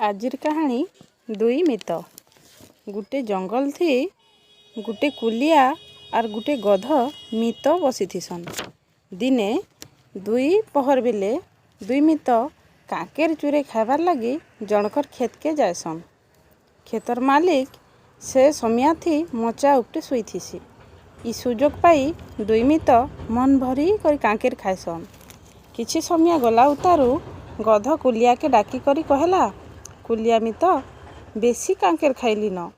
आजिर कहानी दुई मित। गुटे जंगल थी गुटे कुलिया और गुटे गध मित बसी थीसन। दिने दुई पहर बेले दुई मित काकेर चूरे खाबार लगी जनकर खेत के जायसन। खेतर मालिक से समिया थी मचा उपटे शुई थीसी। इ सुजोग पाई दुई मित मन भरी कर काकेर खायसन। किछि समिया गला उतारू गध कुलिया के डाकी करी कहला, कुलिया मित बेसी कांकेर खाइली न,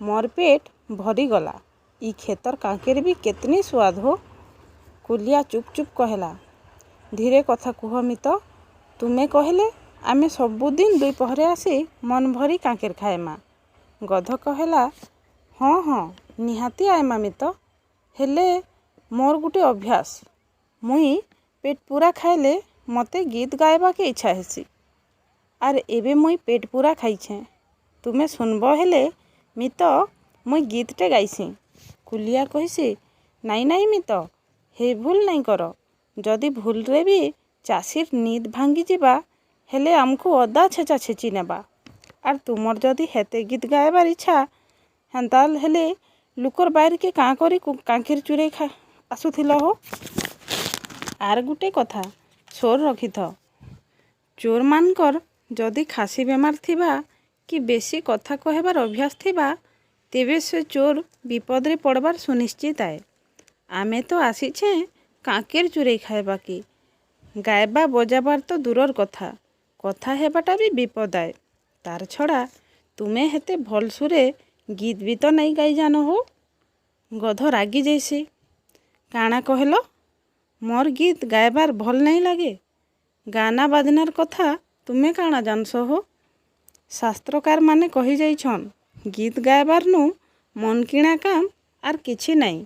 मोर पेट भरी गला। इ खेतर कांकेर भी केतनी स्वाद हो। कुलिया चुप चुप कहला, धीरे कथा कुह मित, तुमे कहले आमे सबुदिन दुई पहरे आसी मन भरी कांकेर खाएमा। गध कहला, हाँ हाँ निहाती आएमा मित, हेले मोर गुटे अभ्यास, मुई पेट पूरा खाइले मते गीत गायबा के इच्छा हेसी। आर एबे मुई पेट पूरा खाइछे, तुमे सुनब हेले मित मुई गीतटे गाइसी। कुलिया कहिसी, नाई नाई मित, हे भूल नाई कर, जदि भूल रे भी चाषीर नींद भांगी जिबा हेले आमको अदा छेचा छेची नेबा। आर तुमर जदि हेते गीत गायबार इच्छा हेन्ताल हेले लुकर बाहर के काँ करी कांकेर चूरे आसुथिल हो। आर गुटे कथा चोर रखिथ, चोर मानकर जदि खासी बेमार थिबा कि बेसी कथा कहबार अभ्यास थिबा तेबे से चोर विपद रे पड़बार सुनिश्चित आए। आमे तो आसीछे कांकेर चूरे खाइबा की, गायबा बजाबार तो दूरर कथा, कथा हेबाटा भी विपद आए। तार छड़ा तुमे हेते भल सुरे गीत भी तो नहीं गाई जान हो। गध रागी जैसी, काना कहलो, मोर गीत गायबार भल नहीं लगे, गाना बाजनार कथा तुमे काना जानस हो। शास्त्रकार माने कही जाइछन, गीत गायबार नु मन किणा काम आर किछि नहीं।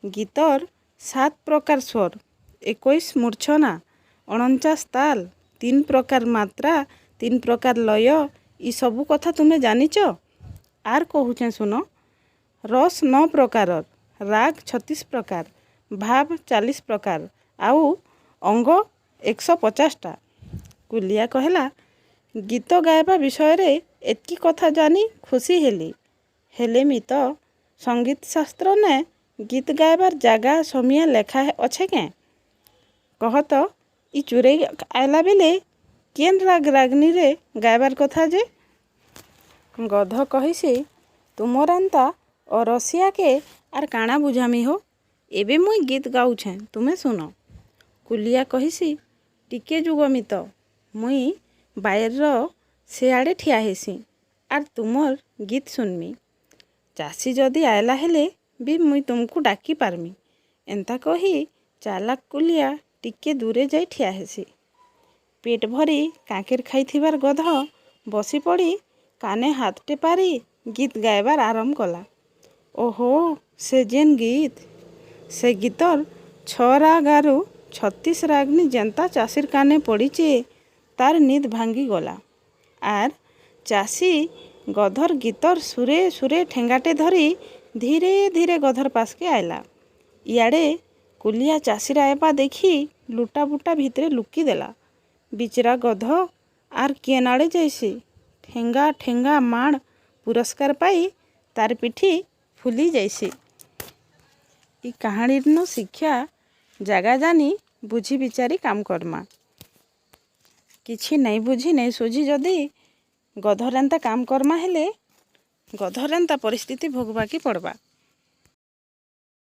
गीतर 7 प्रकार स्वर, 21 मूर्छना, 49 ताल, 3 प्रकार मात्रा, 3 प्रकार लय, इ सबु कथा तुमे जानिच। आर कहूछे सुनो, रस 9 प्रकार, राग 36 प्रकार, भाव 40 प्रकार, आउ अंग 150 टा। कुलिया कहला, गीत गायबा विषय रे एतकी कथा जानी खुशी हेली, हेले मित संगीत शास्त्र ने गीत गायबार जागा समिया लेखा अच्छे के कहत, इ चूरे आयला बेले केन राग रागनी रे गायबार कथा जे। गध कहिसी, तुमर एंता अरसिया के आर काना बुझामी हो, एबे मुई गीत गाउछे तुमे सुनो। कुलिया कहिसी, टिके जुग मित, मुई बायर से आड़े ठिया हेसी आर तुमर गीत सुनमी। चाषी जदि आयला हेले भी मुई तुमको डाकी पारमी। एंता कही चालाक कुलिया टिके दूरे जाई ठिया हेसी। पेट भरी कांकेर खाइथिबार गध बसी पड़ी काने हाथटे पारी गीत गायबार आरंभ कला। ओहो से जेन गीत, से गीतर 6 राग आरु 36 रागनी जेंता चाषीर काने पड़ीचे तार नींद भांगी गला। आर चाषी गधर गीतर सुरे सुरे ठेंगाटे धरी धीरे धीरे गधर पास के आयला। इयाड़े कुलिया चाषीर आयबा देखी लुटा बुटा भितरे लुकी देला। बिचरा गध आर केन आड़े जैसी ठेंगा ठेंगा माड़ पुरस्कार पाई तार पिठी फुली जैसी। इ कहानीर नो शिक्षा जागा जानी बुझी बिचारी काम करमा। किछि नहीं बुझी नहीं सुझी जदि गधरेंता काम करमा हेले गधरेंता परिस्थिति भोगवा की पड़वा।